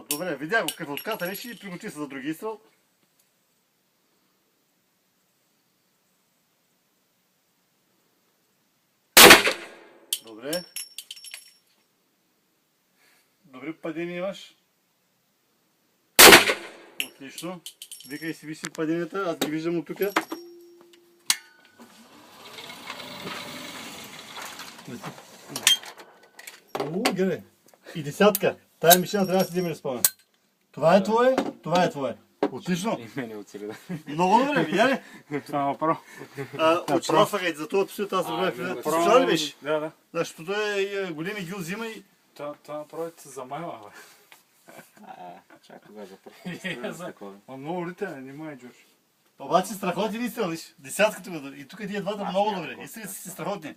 Добре, видя го като отката вече и приготви се за други изстрел. Добре. Добри падения имаш. Отлично. Викай си, виж си паденията, аз ги виждам от тук. Гледай. И десятка. Тая мишена трябва да си вземе да спомня. Това е твое, това е твое. Отлично. И мене оцели да. Много добре, видя ли? Това е направо. Очаровах, за това псуя тази добре. Слушал ли беше? Да, да. Защото е големи гил взима и... Това направо се замайва, бе. Чак кога започва. Много лита, не май, Джордж. Обаче страхотни изстрел, виж. Десятката го. И тук тия двата много добре. Изстрелите си страхотни.